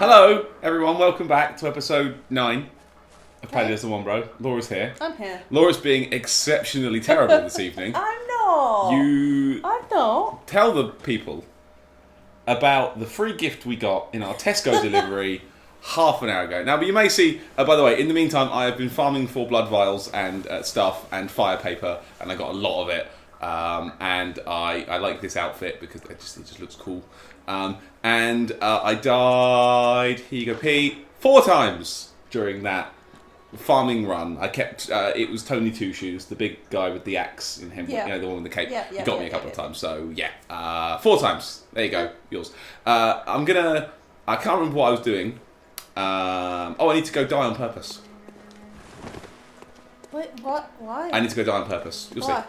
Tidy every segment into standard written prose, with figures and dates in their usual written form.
Hello, everyone. Welcome back to episode 9 of Paddy Does the One Bro. Laura's here. I'm here. Laura's being exceptionally terrible this evening. I'm not. I'm not. Tell the people about the free gift we got in our Tesco delivery half an hour ago. Now, but you may see, by the way, in the meantime, I have been farming for blood vials and stuff and fire paper, and I got a lot of it. And I like this outfit because it just looks cool. And I died, here you go, Pete, 4 times during that farming run. I kept, it was Tony Two Shoes, the big guy with the axe in him, yeah. you know, the one with the cape. Yeah, he got me a couple of times, so yeah. 4 times. There you go, yours. I can't remember what I was doing. I need to go die on purpose. Wait, what? Why? I need to go die on purpose. You'll Why?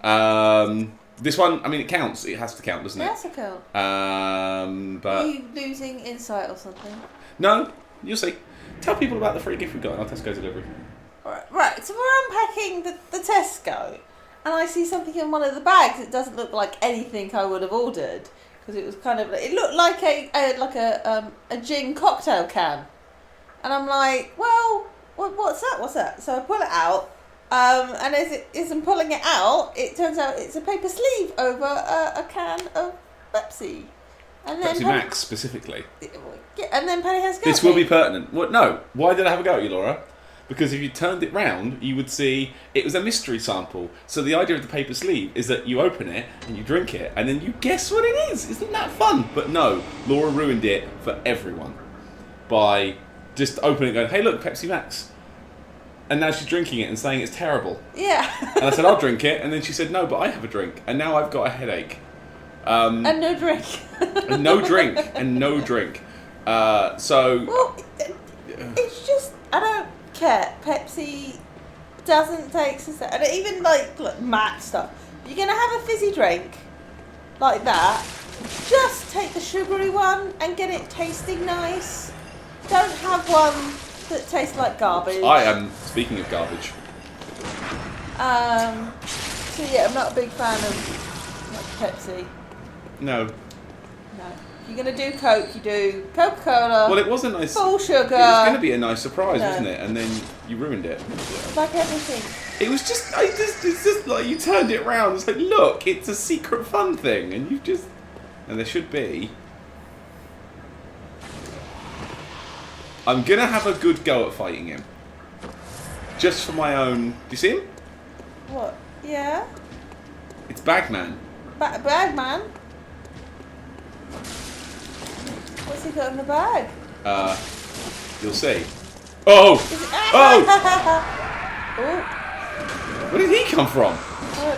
see. This one, I mean, it counts. It has to count, doesn't it? Yes, it count. But Are you losing insight or something? No, you'll see. Tell people about the free gift we got in our Tesco delivery. Right, so we're unpacking the Tesco, and I see something in one of the bags that doesn't look like anything I would have ordered, because it was kind of, it looked like a gin cocktail can, and I'm like, well, what's that? So I pull it out. And as I'm pulling it out, it turns out it's a paper sleeve over a can of Pepsi. And then Pepsi Max, specifically. Yeah, and then Paddy has a go This at will me. be pertinent. What? No. Why did I have a go at you, Laura? Because if you turned it round, you would see it was a mystery sample. So the idea of the paper sleeve is that you open it and you drink it, and then you guess what it is. Isn't that fun? But no, Laura ruined it for everyone by just opening it and going, hey, look, Pepsi Max. And now she's drinking it and saying it's terrible. Yeah. And I said, I'll drink it. And then she said, no, but I have a drink. And now I've got a headache. And no drink. And no drink. And no drink. Well, it's just, I don't care. Pepsi doesn't taste the same. And even look, Max stuff. You're going to have a fizzy drink like that. Just take the sugary one and get it tasting nice. Don't have one that tastes like garbage. I am, speaking of garbage. So yeah, I'm not a big fan of Pepsi. No. No. If you're going to do Coke, you do Coca-Cola. Well, it was a nice... Full sugar. It was going to be a nice surprise, No. wasn't it? And then you ruined it. Like everything. It was just... It's just like you turned it round. It's like, look, it's a secret fun thing. And you've just... And there should be... I'm going to have a good go at fighting him. Just for my own... Do you see him? What? Yeah? It's Bagman. Bagman? What's he got in the bag? You'll see. Oh! Oh! Oh. Where did he come from?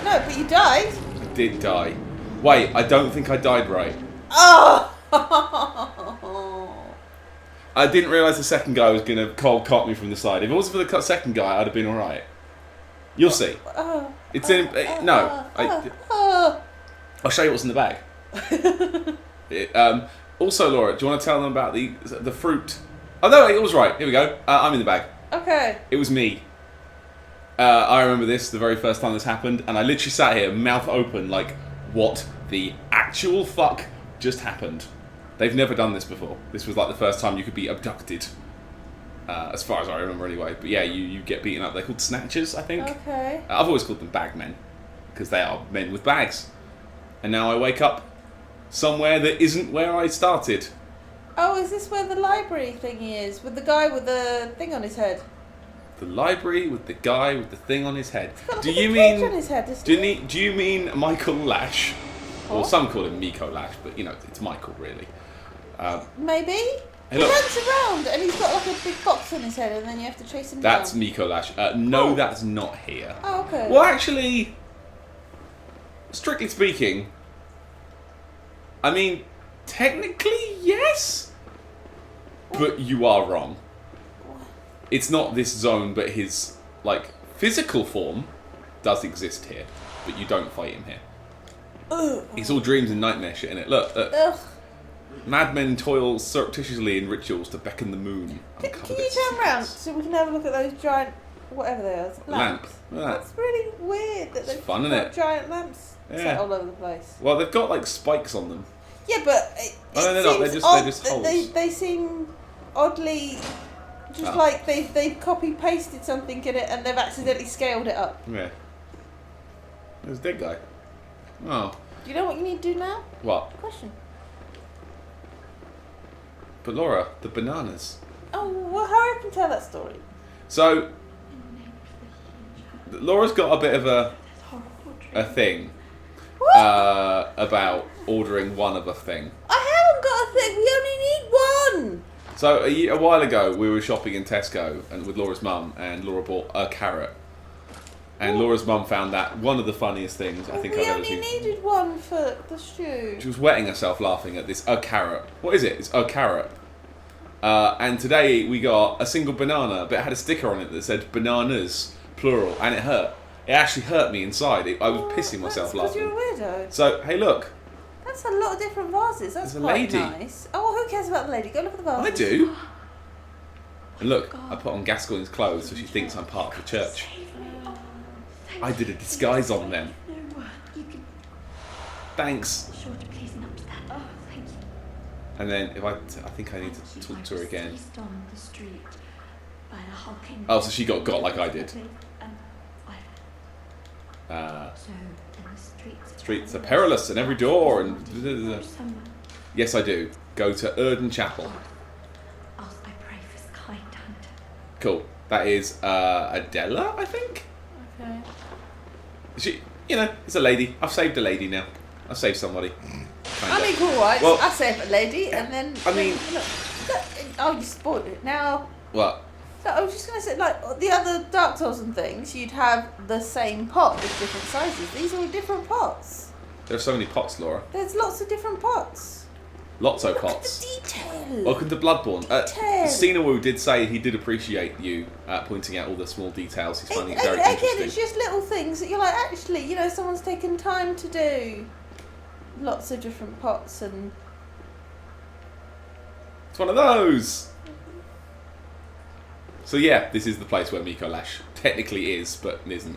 No, but you died. I did die. Wait, I don't think I died right. Oh! I didn't realise the second guy was going to cold cock me from the side. If it wasn't for the second guy, I'd have been alright. You'll see. It's in... No. I'll show you what's in the bag. Also, Laura, do you want to tell them about the fruit? Oh, no, it was right. Here we go. I'm in the bag. Okay. It was me. I remember this, the very first time this happened, and I literally sat here, mouth open, like, what the actual fuck just happened? They've never done this before. This was like the first time you could be abducted. As far as I remember anyway. But yeah, you get beaten up. They're called snatchers, I think. Okay. I've always called them bagmen. Because they are men with bags. And now I wake up somewhere that isn't where I started. Oh, is this where the library thingy is? With the guy with the thing on his head? The library with the guy with the thing on his head. He's got like Do a you cage mean... on his head, doesn't Do he? you mean Michael Lash? Or What? some call him Miko Lash, but you know, it's Michael really. Maybe. Hey, He look. runs around and he's got like a big box on his head and then you have to chase him That's down. Miko Lash. No, Oh. that's not here. Oh, okay. Well, actually, strictly speaking, I mean, technically, yes. But you are wrong. It's not this zone, but his, like, physical form does exist here. But you don't fight him here. Ugh. It's all dreams and nightmare shit, innit? Look. Ugh. Madmen toil surreptitiously in rituals to becken the moon. Can you turn around so we can have a look at those giant, whatever they are, lamps? Lamp. Look at that. That's really weird that they've fun, got innit? giant lamps set Yeah. all over the place. Well, they've got, like, spikes on them. Yeah, but it no, they're not. They're seems just- odd they're just that holes. They seem oddly, just Oh. like they've copy-pasted something in it and they've accidentally scaled it up. Yeah. There's a dead guy. Oh. Do you know what you need to do now? What? Question. But Laura, the bananas. Oh, well, hurry up and tell that story. So, Laura's got a bit of a thing What? about ordering one of a thing. I haven't got a thing. We only need one. So a while ago, we were shopping in Tesco and with Laura's mum, and Laura bought a carrot. And Laura's mum found that one of the funniest things I think we I've ever only seen. needed one for the stew. She was wetting herself laughing at this a carrot. What is it? It's a carrot. And today we got a single banana, but it had a sticker on it that said bananas, plural, and it hurt. It actually hurt me inside. I was pissing myself That's laughing. because you're a weirdo. So, hey, look. That's a lot of different vases. That's There's a quite lady. nice. Oh, well, who cares about the lady? Go look at the vases. I do. And look, I put on Gascoigne's clothes so she thinks I'm part of the church. I did a disguise on them. Thanks. And then if I think I need to talk to her again. Oh, so she got like I did. Streets are perilous and every door and... Yes, I do. Go to Erden Chapel. Cool. That is Adela, I think? Okay. She, it's a lady. I've saved a lady now. I've saved somebody. I mean, cool, right? Well, I say it, lady, and then... I mean... Look, oh, you spoiled it. Now... What? So I was just going to say, like, the other Dark Souls and things, you'd have the same pot with different sizes. These are all different pots. There are so many pots, Laura. There's lots of different pots. Lots of Look pots. at the detail. Welcome to Bloodborne. Detail. Sinawu did say he did appreciate you pointing out all the small details. He's finding it very Again, interesting. it's just little things that you're like, actually, someone's taken time to do lots of different pots and... It's one of those! So yeah, this is the place where Miko Lash technically is, but isn't.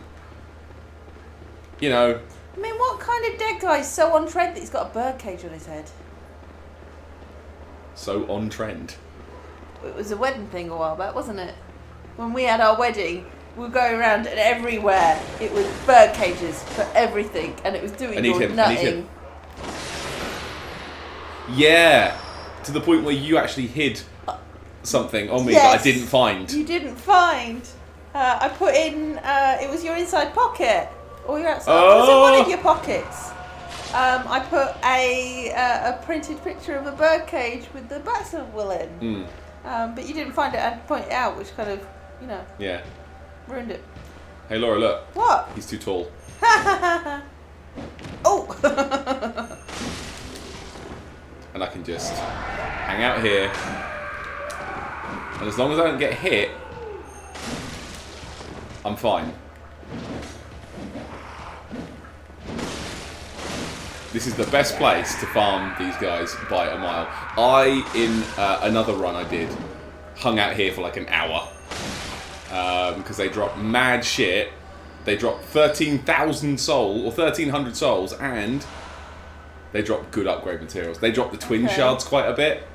I mean, what kind of dead guy is so on trend that he's got a bird cage on his head? So on trend. It was a wedding thing a while back, wasn't it? When we had our wedding, we were going around and everywhere it was bird cages for everything, and it was doing your nutting. Yeah, to the point where you actually hid something on me Yes. that I didn't find. You didn't find. I put in. It was your inside pocket or your outside. It was in one of your pockets. I put a printed picture of a bird cage with the bats of wool in. But you didn't find it and point it out, which kind of, Yeah. ruined it. Hey Laura, look. What? He's too tall. Oh! And I can just hang out here. And as long as I don't get hit, I'm fine. This is the best place to farm these guys by a mile. In another run I did, hung out here for like an hour. Because they drop mad shit. They drop 13,000 souls, or 1,300 souls, and they drop good upgrade materials. They drop the twin shards quite a bit.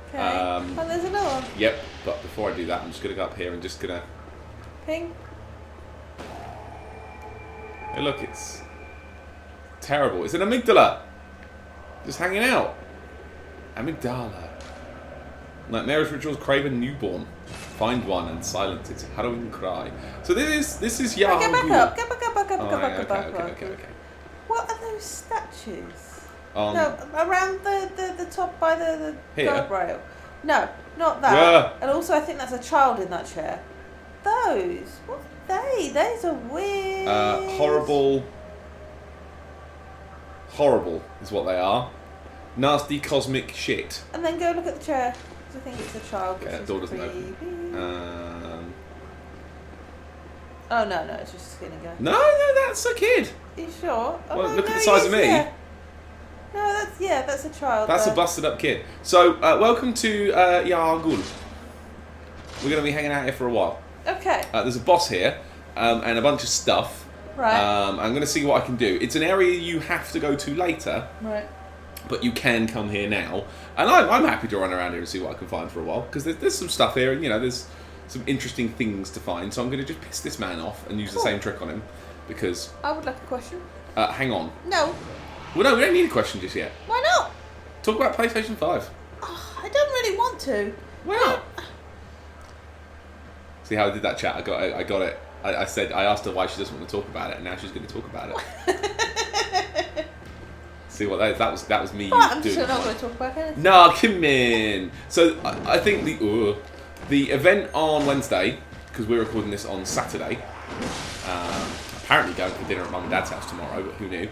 Okay. Oh, there's another one. Yep, but before I do that, I'm just going to go up here and just going to... Ping. Hey look, it's terrible. It's an amygdala. Just hanging out. Amygdala. Nightmarish rituals crave a newborn. Find one and silence its harrowing cry. So this is Yahoo. Get back up. Get back up. Back up. Oh, Back right, up. Back up. okay. What are those statues? On No, around the top by the Here? guardrail. No, not that. Yeah. And also, I think that's a child in that chair. Those. What are they? Those are weird. Horrible is what they are. Nasty cosmic shit. And then go look at the chair. 'Cause I think it's a child. Okay, that door doesn't open. Oh no, it's just a skinny guy. No, that's a kid. Are you sure? Oh, Well, no, look at no, the size of yes, me. yeah. No, that's a child. That's a busted up kid. So, welcome to Yargul. We're going to be hanging out here for a while. Okay. There's a boss here, and a bunch of stuff. Right. I'm going to see what I can do. It's an area you have to go to later. Right. But you can come here now, and I'm happy to run around here and see what I can find for a while, because there's some stuff here, and there's some interesting things to find. So I'm going to just piss this man off and use the same trick on him, because I would like a question. hang on. No. Well, no, we don't need a question just yet. Why not? Talk about PlayStation 5. Oh, I don't really want to. Why not? See how I did that, chat? I got it. I said, I asked her why she doesn't want to talk about it, and now she's going to talk about it. See what that was me. But I'm doing still not going to talk about it. No, come in. So I think the event on Wednesday, because we're recording this on Saturday. Apparently going for dinner at Mum and Dad's house tomorrow, but who knew?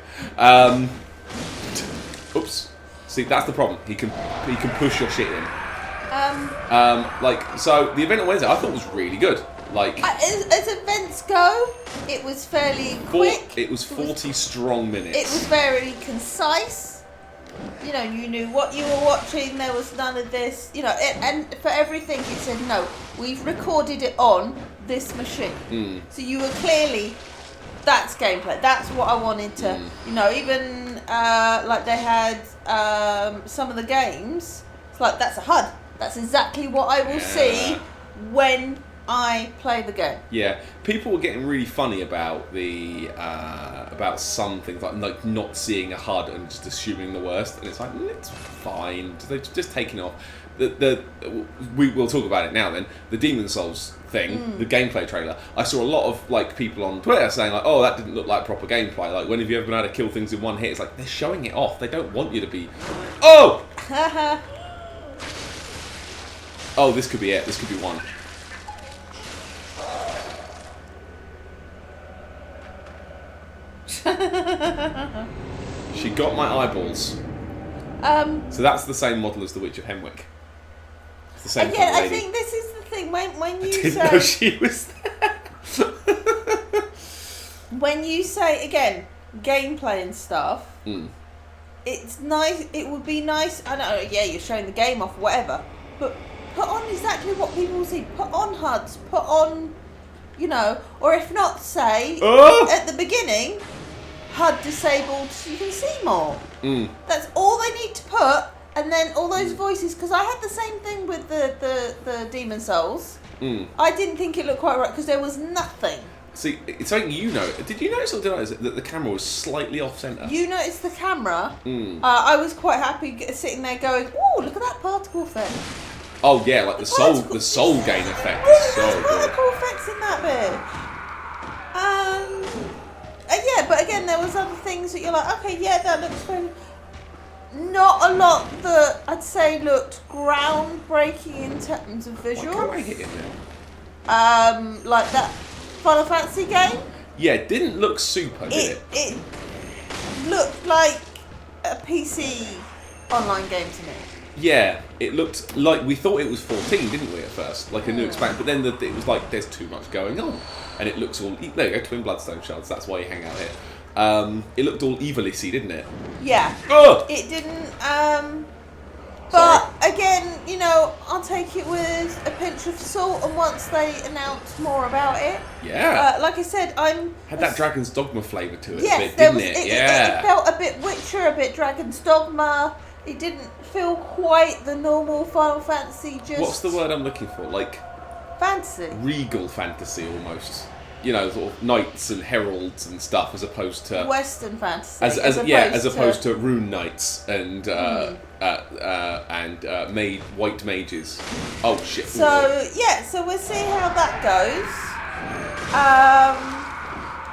Oops. See, that's the problem. He can push your shit in. So the event on Wednesday I thought was really good. Like as events go, it was fairly quick. It was 40 strong minutes. It was very concise. You knew what you were watching. There was none of this. And for everything it said, no, we've recorded it on this machine. So you were clearly, that's gameplay. That's what I wanted to. Even like they had some of the games. It's like, that's a HUD. That's exactly what I will see when I play the game. Yeah, people were getting really funny about the about some things like not seeing a HUD and just assuming the worst, and it's like it's fine. They're just taking it off. We'll talk about it now. Then the Demon Souls thing, the gameplay trailer. I saw a lot of people on Twitter saying like, "Oh, that didn't look like proper gameplay. Like, when have you ever been able to kill things in one hit?" It's like they're showing it off. They don't want you to be. Oh. Oh, this could be it. This could be one. She got my eyeballs. So that's the same model as the Witch of Henwick. It's the same again, lady. I think this is the thing. When you didn't say know she was there. when you say again gameplay and stuff, it's nice. It would be nice. I know. Yeah, you're showing the game off, whatever. But put on exactly what people see. Put on HUDs. Put on, or if not, say at the beginning, HUD disabled so you can see more. That's all they need to put, and then all those voices. Because I had the same thing with the Demon Souls. I didn't think it looked quite right because there was nothing. See, it's something Did you notice or did I notice that the camera was slightly off centre? You noticed the camera. I was quite happy sitting there going, "Oh, look at that particle effect." Oh yeah, like the soul gain effect is so good. Particle effects in that bit. Yeah, but again, there was other things that you're like, okay, yeah, that looks very. Not a lot that I'd say looked groundbreaking in terms of visuals. What can I get in there? Like that Final Fantasy game. Yeah, it didn't look super, did it? It looked like a PC online game to me. Yeah, it looked like we thought it was 14, didn't we, at first? Like a new expansion. But then it was like, there's too much going on. And it looks all... There you go, twin bloodstone shards. That's why you hang out here. It looked all evil-y, didn't it? Yeah. Ugh! It didn't... But, again, I'll take it with a pinch of salt. And once they announce more about it... Yeah. Like I said, had that Dragon's Dogma flavour to it yes, a bit, didn't it? It felt a bit Witcher, a bit Dragon's Dogma. It didn't feel quite the normal Final Fantasy. What's the word I'm looking for? Like fantasy, regal fantasy almost. Sort of knights and heralds and stuff, as opposed to Western fantasy. As opposed to rune knights and white mages. Oh shit! So so we'll see how that goes.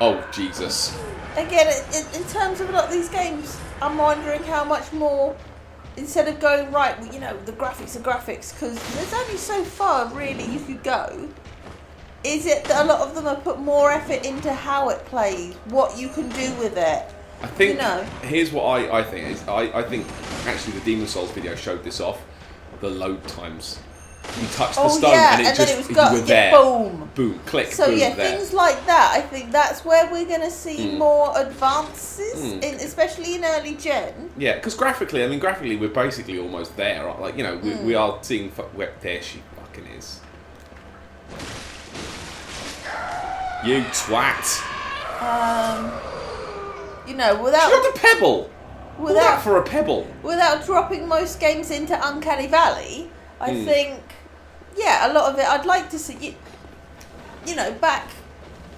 Oh Jesus! Again, in terms of a lot of these games, I'm wondering how much more. Instead of going, right, the graphics are graphics, because there's only so far, really, you could go. Is it that a lot of them have put more effort into how it plays, what you can do with it? I think, here's what I think is, I think, actually, the Demon Souls video showed this off, the load times. You touch the stone and you were there. Boom. Boom, click, so boom, yeah, there. things like that, I think that's where we're going to see more advances, especially in early gen. Yeah, because graphically, we're basically almost there. Like, we are seeing... There she fucking is. You twat. Without... She got the pebble! All that for a pebble. Without dropping most games into Uncanny Valley, I think, a lot of it I'd like to see. You know, back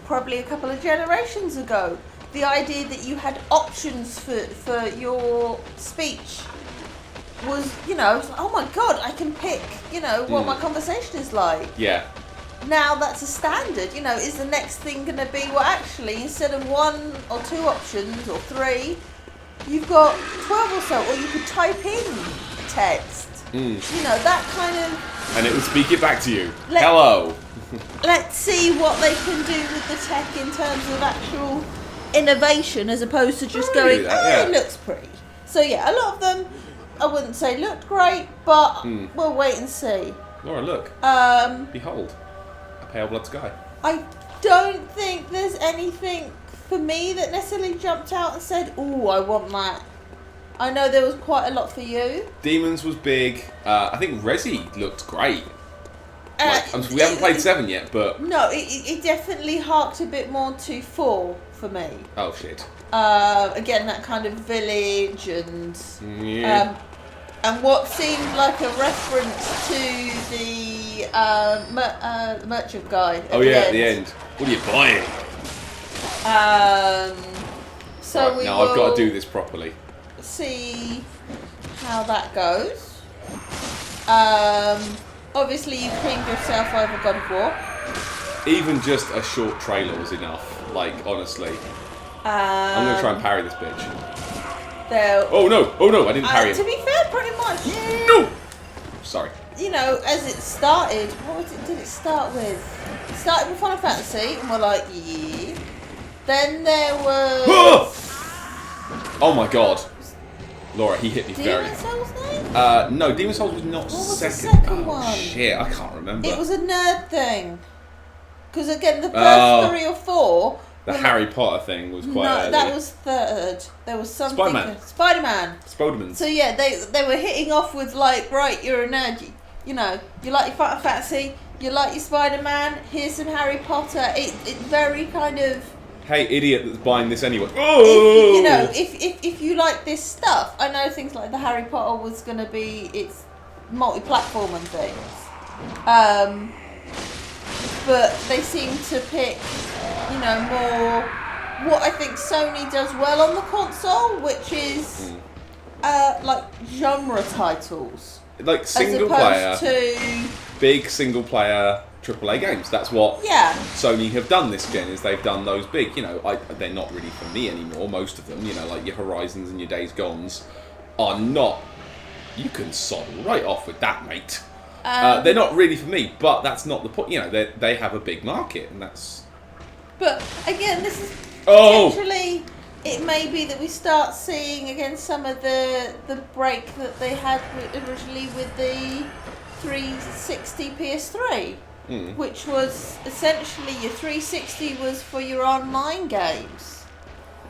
probably a couple of generations ago, the idea that you had options for your speech was, oh my god, I can pick, what my conversation is like. Yeah. Now that's a standard, is the next thing going to be, well actually, instead of 1 or 2 options or 3, you've got 12 or so, or you could type in text. That kind of... And it will speak it back to you. Hello. Let's see what they can do with the tech in terms of actual innovation as opposed to just going, it looks pretty. So yeah, a lot of them, I wouldn't say looked great, but we'll wait and see. Laura, look. Behold. A pale blood sky. I don't think there's anything for me that necessarily jumped out and said, "Ooh, I want that." I know there was quite a lot for you. Demons was big. I think Resi looked great. We haven't played 7 yet, but... No, it definitely harked a bit more to 4 for me. Oh, shit. Again, that kind of village and... and what seemed like a reference to the merchant guy at the end. What are you buying? So right, now I've got to do this properly. See how that goes. Obviously you creamed yourself over God of War. Even just a short trailer was enough, like, honestly. I'm going to try and parry this bitch. Oh no, I didn't parry it. To be fair, pretty much. No! Sorry. As it started, did it start with? It started with Final Fantasy, and we're like, yeah. Then there was... Oh my god. Laura, he hit me very... Demon Souls name? No, Demon Souls was not What was second. the second one? Shit, I can't remember. It was a nerd thing. Because again, the first 3 or 4... The Harry Potter thing was quite early. That was third. There was something... Spider-Man. Spider-Man. So yeah, they were hitting off with like, right, you're a nerd. You like your Final Fantasy, you like your Spider-Man, here's some Harry Potter. It's very kind of... Hey, idiot that's buying this anyway. Oh! If you like this stuff, I know things like the Harry Potter was going to be its multi-platform and things. But they seem to pick, more what I think Sony does well on the console, which is like genre titles. Like single player. As opposed to... Big single player AAA games. That's what Sony have done this gen, is they've done those big, they're not really for me anymore, most of them, like your Horizons and your Days Gones are not, you can sod right off with that, mate. They're not really for me, but that's not the point, they have a big market, and that's... But, again, this is potentially, it may be that we start seeing, again, some of the break that they had originally with the 360 PS3. Which was essentially your 360 was for your online games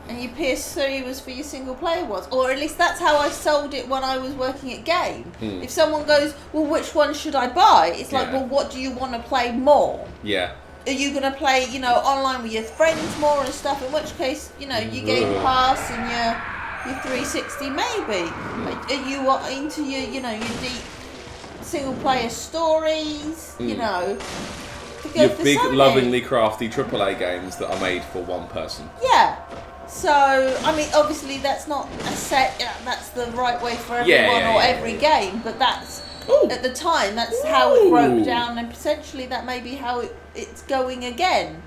and your PS3 was for your single player ones, or at least that's how I sold it when I was working at Game. If someone goes, well, which one should I buy? It's like, well, what do you want to play more? Yeah. Are you going to play, online with your friends more and stuff, in which case, your Game Pass and your 360 maybe. Are you into your deep single player stories, your big, lovingly crafty AAA games that are made for one person. Yeah. So, I mean, obviously that's not a set, that's the right way for everyone or every game, but that's, at the time, that's how it broke down, and potentially that may be how it's going again.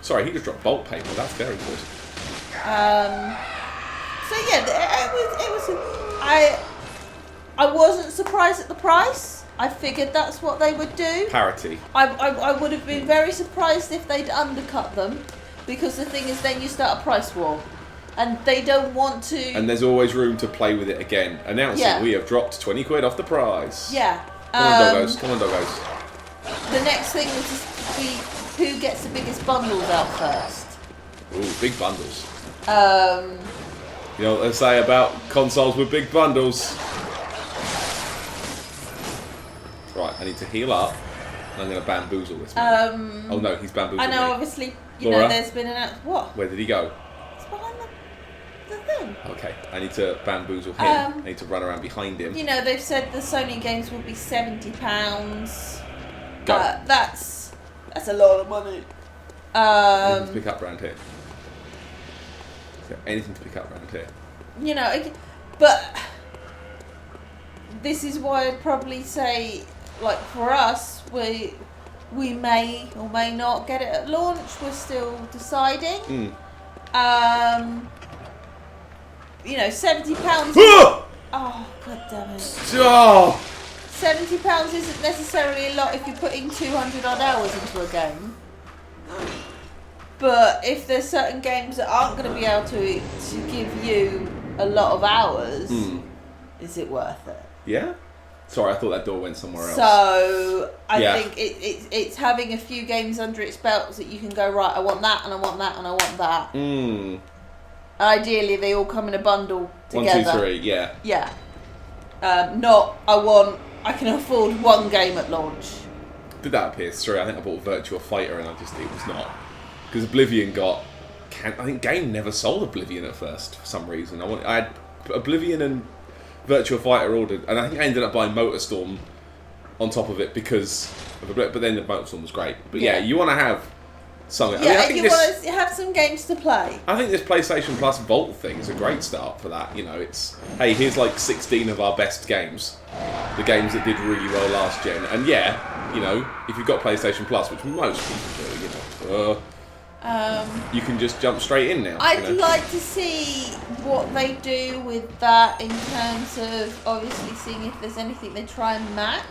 Sorry, he just dropped bolt paper, that's very good. So yeah, it was I wasn't surprised at the price. I figured that's what they would do. Parity. I would have been very surprised if they'd undercut them, because the thing is then you start a price war. And they don't want to... And there's always room to play with it again. Announcing we have dropped 20 quid off the price. Yeah. Come on, doggos. The next thing will just be who gets the biggest bundles out first. Ooh, big bundles. You know what they say about consoles with big bundles? Right, I need to heal up, and I'm going to bamboozle this man. Oh no, he's bamboozling I know, me. obviously, Laura? there's been an... What? Where did he go? It's behind the thing. Okay, I need to bamboozle him. I need to run around behind him. You know, they've said the Sony games will be £70. Go. That's a lot of money. Anything to pick up around here? Is there anything to pick up around here? You know, but this is why I'd probably say, like, for us, we may or may not get it at launch. We're still deciding. You know, £70. Oh, god damn it! Oh! £70 isn't necessarily a lot if you're putting 200 odd hours into a game. But if there's certain games that aren't going to be able to give you a lot of hours, is it worth it? Yeah. Sorry, I thought that door went somewhere else. So I think it's having a few games under its belt that you can go, right, I want that and I want that and I want that. Ideally, they all come in a bundle together. 1, 2, 3, yeah. Yeah. I can afford one game at launch. Did that at PS3? I think I bought Virtua Fighter and it was not. Because Oblivion I think Game never sold Oblivion at first for some reason. I had Oblivion and Virtua Fighter ordered, and I think I ended up buying MotorStorm on top of it because of but then the MotorStorm was great. But yeah, you want to have something. Yeah, I think you want to have some games to play. I think this PlayStation Plus Vault thing is a great start for that. You know, it's, hey, here's like 16 of our best games. The games that did really well last gen. And yeah, you know, if you've got PlayStation Plus, which most people do, you know, you can just jump straight in now. I'd like to see what they do with that in terms of obviously seeing if there's anything they try and match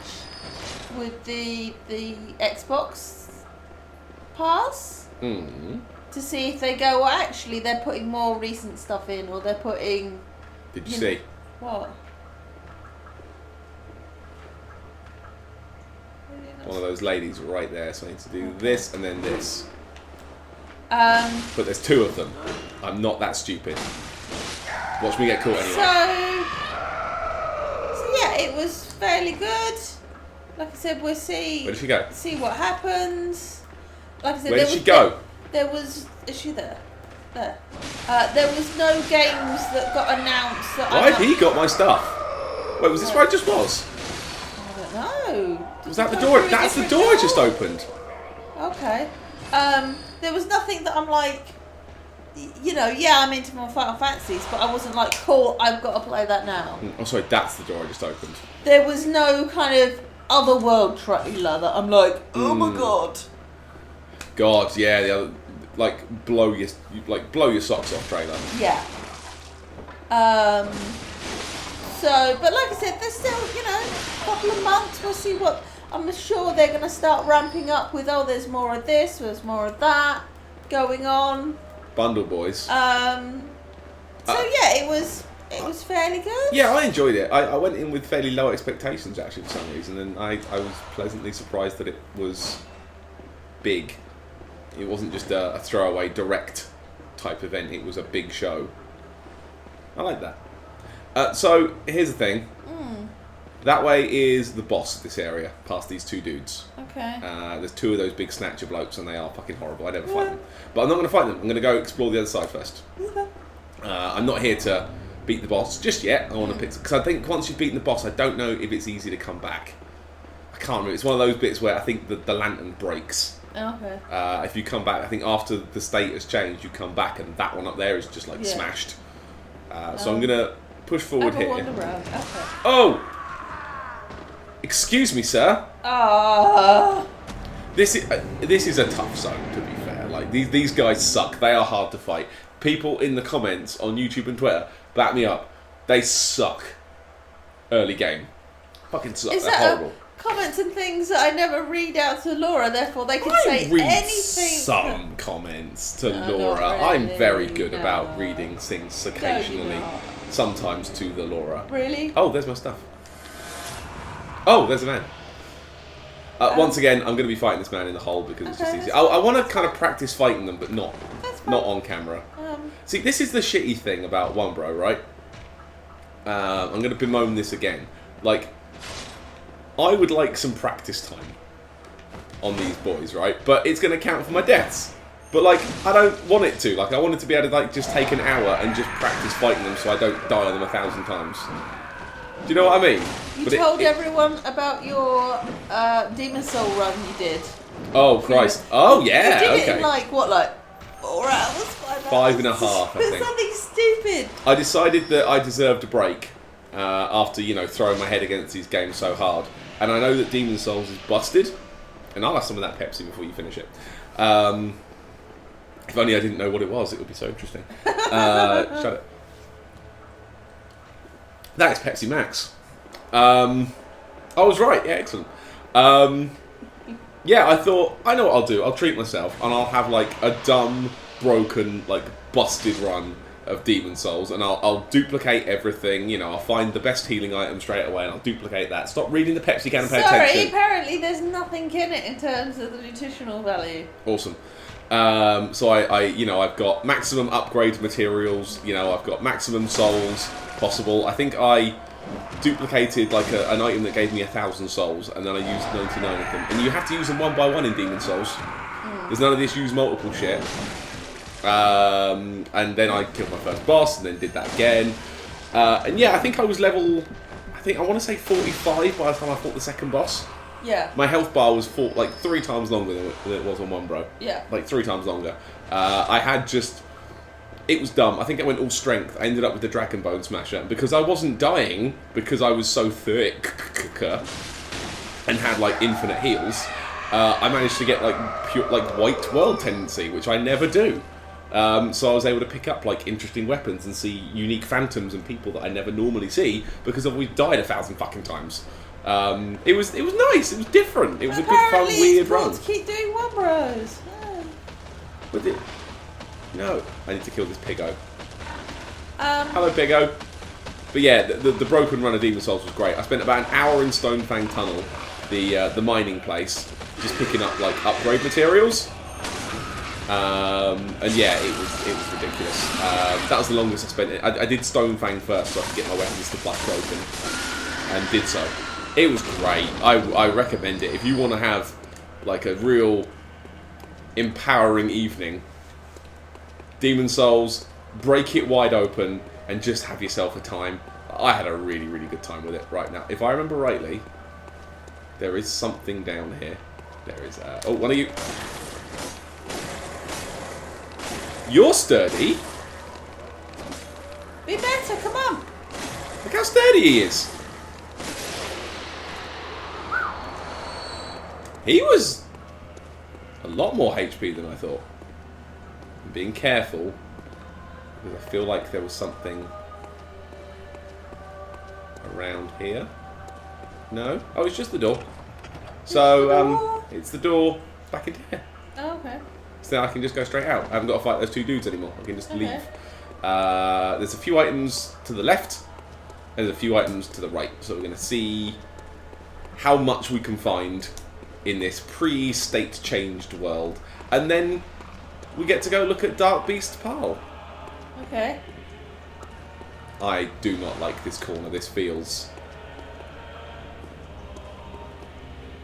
with the Xbox Pass. To see if they go, well, actually they're putting more recent stuff in, or they're putting... Did you see? What? One of those ladies right there, so I need to do this and then this. But there's two of them. I'm not that stupid. Watch me get caught anyway. So yeah, it was fairly good. Like I said, we'll see. Where did she go? See what happens. Like I said, where did she go? There was. Is she there? There. There was no games that got announced. Why had he got my stuff? Wait, was this where I just was? I don't know. Was that the door? That's the door I just opened. Okay. There was nothing that I'm like, you know, yeah, I'm into my Final Fantasies, but I wasn't like, cool, I've got to play that now. Oh, sorry, that's the door I just opened. There was no kind of otherworld trailer that I'm like, oh my god. God, yeah, the other, like blow your socks off trailer. Yeah. So, but like I said, there's still, you know, a couple of months. We'll see what. I'm sure they're going to start ramping up with, oh, there's more of this, there's more of that going on. Bundle boys. So yeah, it was fairly good. Yeah, I enjoyed it. I went in with fairly low expectations actually for some reason, and I was pleasantly surprised that it was big. It wasn't just a throwaway direct type event. It was a big show. I like that. So here's the thing. That way is the boss of this area, past these two dudes. Okay. There's two of those big snatcher blokes, and they are fucking horrible. I never fight them. But I'm not going to fight them. I'm going to go explore the other side first. Okay. I'm not here to beat the boss just yet. I want to pick... Because I think once you've beaten the boss, I don't know if it's easy to come back. I can't remember. It's one of those bits where I think the lantern breaks. Okay. If you come back, I think after the state has changed, you come back, and that one up there is just like smashed. So I'm going to push forward here. Okay. Oh! Excuse me, sir. This is a tough zone, to be fair. Like these guys suck. They are hard to fight. People in the comments on YouTube and Twitter back me up. They suck. Early game, fucking suck. Is They're that horrible. Comments and things that I never read out to Laura, therefore they can say read anything. some comments to Laura. Not I'm really, very good about reading things occasionally. No, you're not. Sometimes to the Laura. Really? Oh, there's my stuff. Oh, there's a man. Once again, I'm going to be fighting this man in the hole because it's just easy. I want to kind of practice fighting them, but not on camera. See, this is the shitty thing about One Bro, right? I'm going to bemoan this again. Like, I would like some practice time on these boys, right? But it's going to count for my deaths. But like, I don't want it to. Like, I want it to be able to like just take an hour and just practice fighting them, so I don't die on them 1,000 times. Do you know what I mean? You told everyone about your Demon Soul run you did. Oh Christ! Oh yeah. You did Okay. it in like 4 hours, 5 hours? 5.5, I think. There's something stupid. I decided that I deserved a break after throwing my head against these games so hard, and I know that Demon Souls is busted, and I'll have some of that Pepsi before you finish it. If only I didn't know what it was, it would be so interesting. Shut it. That is Pepsi Max. I was right. Yeah, excellent. Yeah, I thought, I know what I'll do. I'll treat myself, and I'll have like a dumb, broken, like busted run of Demon Souls, and I'll duplicate everything. I'll find the best healing item straight away, and I'll duplicate that. Stop reading the Pepsi can and pay attention. Apparently there's nothing in it in terms of the nutritional value. Awesome. So I've got maximum upgrade materials. I've got maximum souls possible. I think I duplicated like an item that gave me 1,000 souls, and then I used 99 of them. And you have to use them one by one in Demon Souls. There's none of this use multiple shit. And then I killed my first boss, and then did that again. And yeah, I think I was level, I want to say 45 by the time I fought the second boss. Yeah. My health bar was 3 times longer than it was on one bro. Yeah. Like 3 times longer. I had just... It was dumb. I think I went all strength. I ended up with the Dragon Bone Smasher. And because I wasn't dying, because I was so thick and had like infinite heals, I managed to get like pure white world tendency, which I never do. So I was able to pick up like interesting weapons and see unique phantoms and people that I never normally see because I've always died 1,000 fucking times. It was nice. It was different. It was a good, fun, weird run. To keep doing one bros. With it. No, I need to kill this piggo. Hello, piggo. But yeah, the broken run of Demon Souls was great. I spent about an hour in Stonefang Tunnel, the mining place, just picking up like upgrade materials. And yeah, it was ridiculous. That was the longest I spent. I did Stonefang first so I could get my weapons to plus broken, and did so. It was great. I recommend it if you want to have like a real empowering evening. Demon Souls, break it wide open, and just have yourself a time. I had a really, really good time with it right now. If I remember rightly, there is something down here. There is... oh, one of you... You're sturdy. Be better, come on. Look how sturdy he is. He was a lot more HP than I thought. I'm being careful because I feel like there was something around here. No? Oh, it's just the door. So, it's the door back in here. Oh, okay. So now I can just go straight out. I haven't got to fight those 2 dudes anymore. I can just leave. There's a few items to the left, and there's a few items to the right. So we're going to see how much we can find in this pre-state changed world. And then we get to go look at Dark Beast Pile. Okay. I do not like this corner. This feels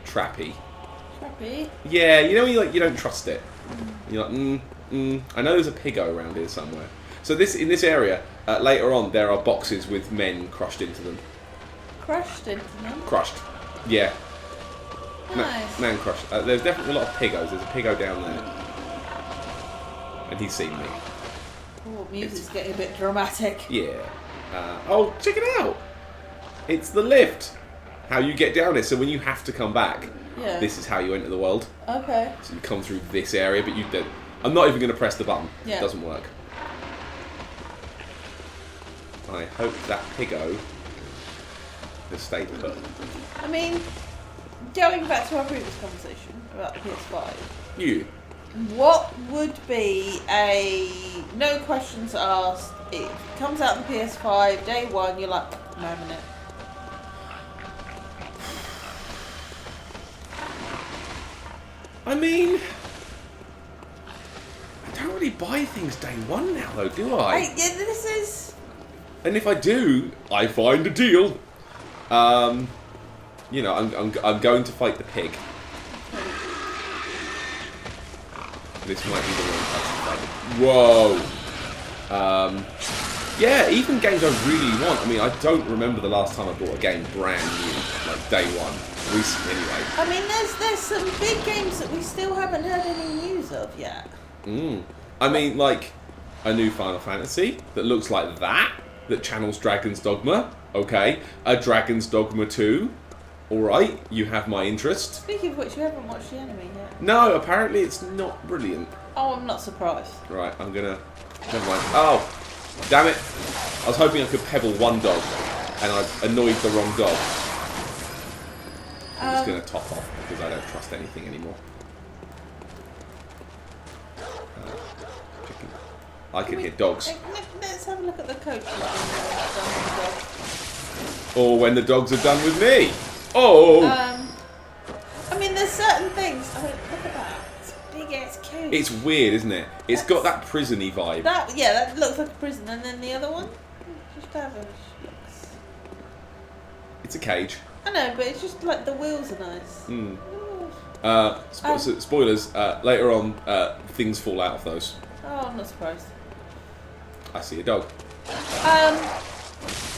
trappy. Trappy? Yeah, you know when you don't trust it. You're like, I know there's a piggo around here somewhere. So in this area, later on, there are boxes with men crushed into them. Crushed into them? Crushed. Yeah. Nice. Man crushed. There's definitely a lot of piggos. There's a piggo down there. And he's seen me. Oh, music's getting a bit dramatic. Yeah. Oh, check it out. It's the lift. How you get down there. So when you have to come back, this is how you enter the world. Okay. So you come through this area, but you don't. I'm not even going to press the button. Yeah. It doesn't work. I hope that piggo has stayed put. I mean, going back to our previous conversation about the PS5. You. What would be a no questions asked? It comes out on the PS5 day one. You're like, I'm having it. I mean, I don't really buy things day one now, though, do I? Yeah, this is. And if I do, I find a deal. I'm going to fight the pig. This might be the wrong place to find it. Whoa. Yeah, even games I really want. I mean, I don't remember the last time I bought a game brand new, like day one. Recently, anyway. I mean, there's some big games that we still haven't heard any news of yet. I mean, like a new Final Fantasy that looks like that channels Dragon's Dogma. Okay, a Dragon's Dogma 2. All right, you have my interest. Speaking of which, you haven't watched the anime yet. No, apparently it's not brilliant. Oh, I'm not surprised. Right, I'm gonna. Never mind. Oh, damn it! I was hoping I could pebble one dog, and I've annoyed the wrong dog. I'm just gonna top off because I don't trust anything anymore. I can hear dogs. Let's have a look at the coach. Or when the dogs are done with me. Oh! I mean, there's certain things. I mean, look at that. It's a big ass coach. It's weird, isn't it? It's got that prison-y vibe. That looks like a prison. And then the other one? Just average. It's a cage. I know, but it's just like the wheels are nice. Spoilers, later on, things fall out of those. Oh, I'm not surprised. I see a dog. Um...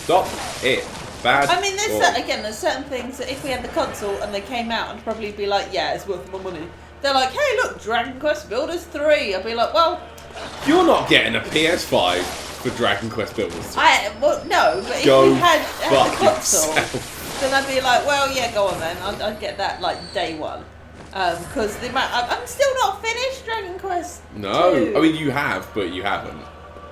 Stop it. Bad. I mean, there's certain things that if we had the console and they came out, I'd probably be like, yeah, it's worth my money. They're like, hey, look, Dragon Quest Builders 3. I'd be like, well... You're not getting a PS5 for Dragon Quest Builders 3. Well, no, but if we had the console, then I'd be like, well, yeah, go on then. I'd get that, like, day one. Because I'm still not finished Dragon Quest 2. No. I mean, you have, but you haven't.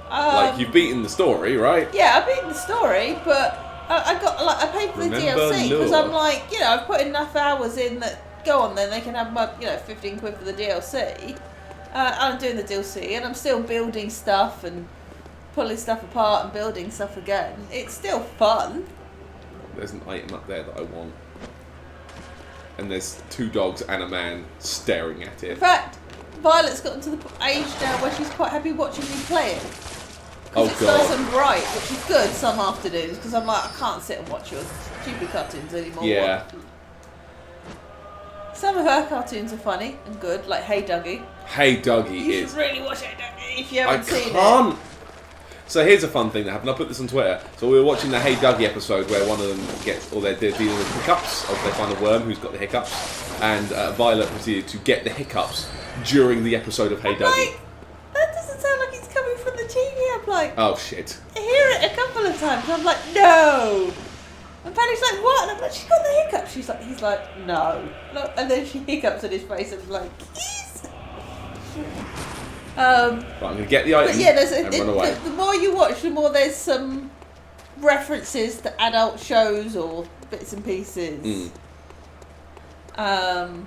Like, you've beaten the story, right? Yeah, I've beaten the story, but... I paid for the DLC because I'm like, I've put enough hours in that, go on then, they can have my, 15 quid for the DLC. I'm doing the DLC and I'm still building stuff and pulling stuff apart and building stuff again. It's still fun. There's an item up there that I want. And there's 2 dogs and a man staring at it. In fact, Violet's gotten to the age now where she's quite happy watching me play it. Because it's nice and bright, which is good some afternoons, because I'm like, I can't sit and watch your stupid cartoons anymore. Yeah. Some of her cartoons are funny and good, like Hey Dougie. Hey Dougie You should really watch Hey Dougie if you haven't seen it. I can't. So here's a fun thing that happened. I put this on Twitter. So we were watching the Hey Dougie episode where one of them gets, or they're dealing with hiccups, or they find a worm who's got the hiccups, and Violet proceeded to get the hiccups during the episode of Hey Dougie. That doesn't sound like it's coming from the TV. I'm like, oh shit. I hear it a couple of times. I'm like, no. And Paddy's like, what? And I'm like, she's got the hiccups. He's like, no. And then she hiccups in his face and I'm like, yes. Right, I'm going to get the item and run away. The more you watch, the more there's some references to adult shows or bits and pieces. Do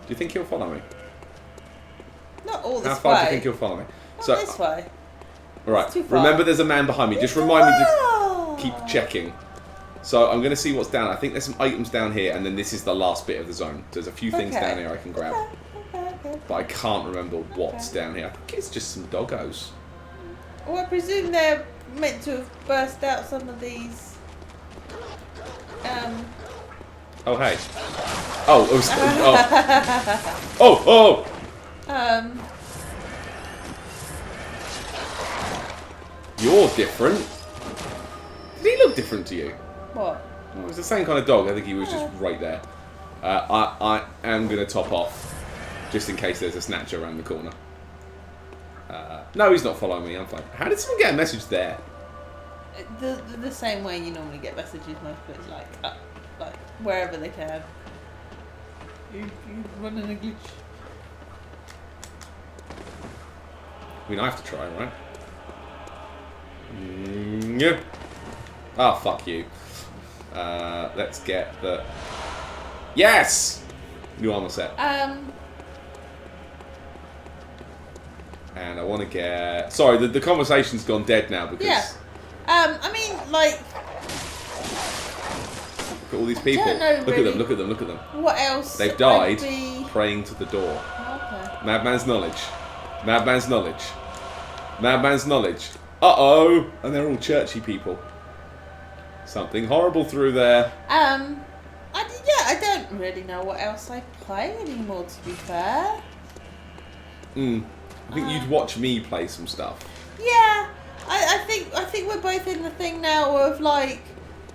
you think he'll follow me? Not all this way. How far do you think he'll follow me? Not this way. Alright, remember there's a man behind me. Just remind me to keep checking. So I'm going to see what's down. I think there's some items down here, and then this is the last bit of the zone. There's a few things down here I can grab. Okay. But I can't remember what's down here. I think it's just some doggos. Well, I presume they're meant to have burst out some of these. Oh, hey. Oh, it was, oh. You're different. Did he look different to you? What? Well, it was the same kind of dog. I think he was just right there. I am going to top off, just in case there's a snatcher around the corner. No, he's not following me. I'm fine. How did someone get a message there? The same way you normally get messages most places, like wherever they can. You running a glitch. I mean, I have to try, right? Yeah. Ah, fuck you. Let's get the... Yes! New armor set. And I want to get... Sorry, the conversation's gone dead now because... Yeah. I mean, like... Look at all these people. Look at them. What else? They've died praying to the door. Oh, okay. Madman's knowledge. Uh-oh! And they're all churchy people. Something horrible through there. I don't really know what else I play anymore, to be fair. I think you'd watch me play some stuff. Yeah, I think we're both in the thing now of like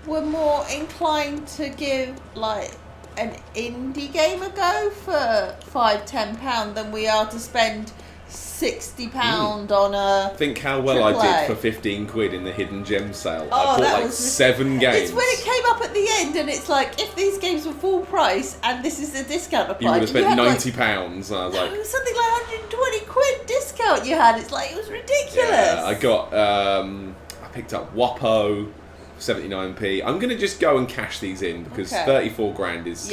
we're more inclined to give like an indie game a go for £5-10 than we are to spend £60 on a. Think how well I AAA. did for 15 quid in the hidden gem sale. Oh, I bought that like was 7 games. It's when it came up at the end, and it's like if these games were full price and this is the discount applied, You would have spent had, £90, like, and I was like, it was something like 120 quid discount you had. It's like it was ridiculous. yeah, I got, I picked up Wappo, 79p. I'm going to just go and cash these in because 34 grand is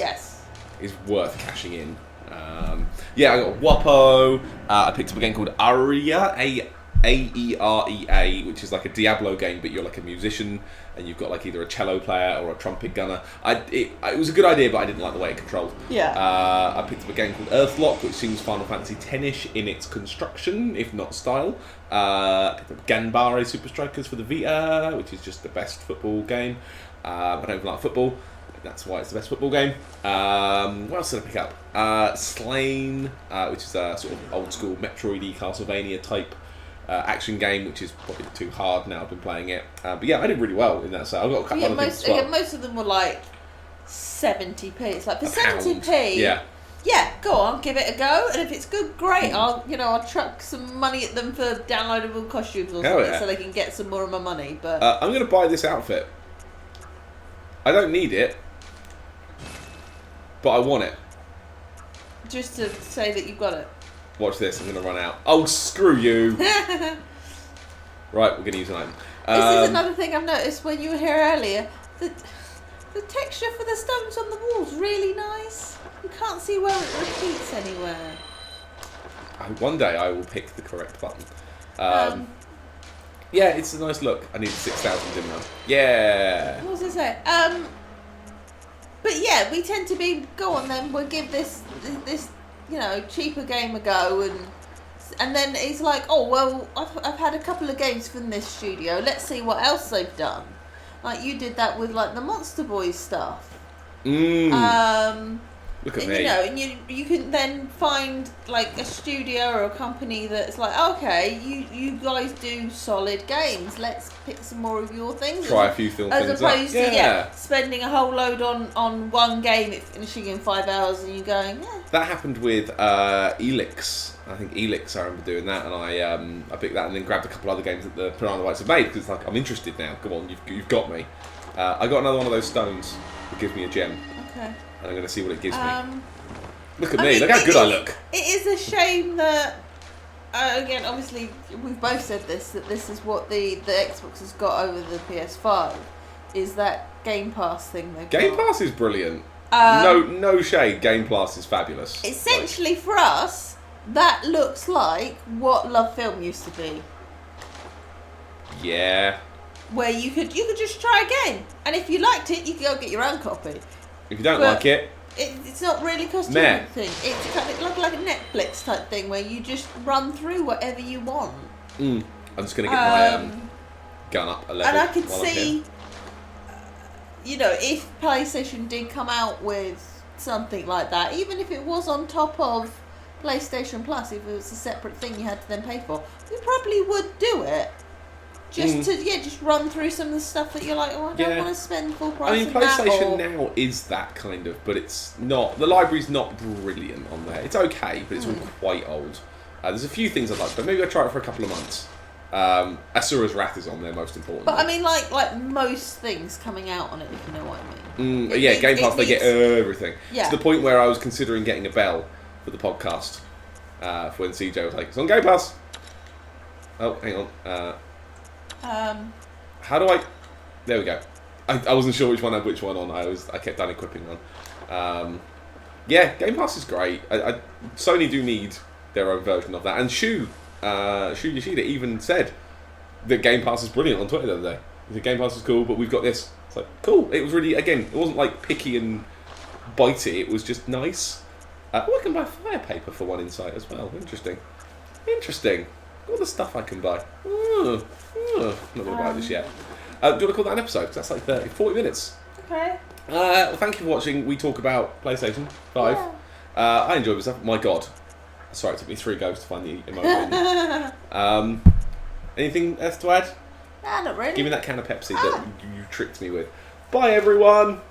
worth cashing in. Yeah, I got Wappo. I picked up a game called Aria, Aerea, which is like a Diablo game, but you're like a musician and you've got like either a cello player or a trumpet gunner. It was a good idea, but I didn't like the way it controlled. Yeah. I picked up a game called Earthlock, which seems Final Fantasy X-ish in its construction, if not style. I picked up Ganbare Super Strikers for the Vita, which is just the best football game. I don't even like football. That's why it's the best football game. What else did I pick up? Slain, which is a sort of old school Metroid-y Castlevania type action game, which is probably too hard now. I've been playing it. But yeah, I did really well in that. So I got a couple of things as well. Most of them were like 70p. It's like for £1. 70p. Yeah. Yeah, go on, give it a go, and if it's good, great. I'll chuck some money at them for downloadable costumes or something, so they can get some more of my money. But I'm going to buy this outfit. I don't need it, but I want it. Just to say that you've got it. Watch this, I'm going to run out. Oh, screw you. Right, we're going to use an item. This is another thing I've noticed when you were here earlier. The texture for the stones on the wall's really nice. You can't see where it repeats anywhere. One day I will pick the correct button. Yeah, it's a nice look. I needed 6,000, didn't I? Yeah. What was I say? But yeah, we tend to be, go on then, we'll give this cheaper game a go, and then it's like, oh well, I've had a couple of games from this studio. Let's see what else they've done. Like you did that with like the Monster Boys stuff. Look at and, me. And you can then find like a studio or a company that's like, okay, you guys do solid games. Let's pick some more of your things. Try a few things up. As opposed to spending a whole load on one game, it finishing in 5 hours, and you going. That happened with Elix. I think Elix. I remember doing that, and I picked that and then grabbed a couple other games that the Piranha Bytes have made because it's like I'm interested now. Come on, you've got me. I got another one of those stones that gives me a gem. Okay. And I'm going to see what it gives me. Look at me, look how good I look. It is a shame that, again, obviously, we've both said this, that this is what the Xbox has got over the PS5, is that Game Pass thing they've got. Game Pass is brilliant. No shade, Game Pass is fabulous. Essentially, for us, that looks like what Love Film used to be. Yeah. Where you could just try a game, and if you liked it, you could go get your own copy. If you don't like it, it's not really costing anything. It's kind of like a Netflix type thing where you just run through whatever you want. I'm just going to get my gun up a level. And I could see, if PlayStation did come out with something like that, even if it was on top of PlayStation Plus, if it was a separate thing you had to then pay for, we probably would do it. Just run through some of the stuff that you're like, oh, I don't want to spend full price. I mean, PlayStation now is that kind of, but it's not. The library's not brilliant on there. It's okay, but it's all quite old. There's a few things I'd like to, but maybe I'll try it for a couple of months. Asura's Wrath is on there, most important. But I mean, like most things coming out on it, if you know what I mean. Game Pass, they get everything. Yeah. To the point where I was considering getting a bell for the podcast for when CJ was like, it's on Game Pass. Oh, hang on. How do I? There we go. I wasn't sure which one had which one on. I kept unequipping one. Game Pass is great. Sony do need their own version of that. And Shu Yoshida even said that Game Pass is brilliant on Twitter the other day. He said Game Pass is cool, but we've got this. It's like cool. It was really, again, it wasn't like picky and bitey. It was just nice. I can buy fire paper for one Insight as well. Interesting. All the stuff I can buy. I'm not going to buy this yet. Do you want to call that an episode? Because that's like 40 minutes. Okay. Well, thank you for watching. We talk about PlayStation 5. Yeah. I enjoyed myself. My God. Sorry, it took me 3 goes to find the emoji. Anything else to add? Nah, not really. Give me that can of Pepsi that you tricked me with. Bye, everyone.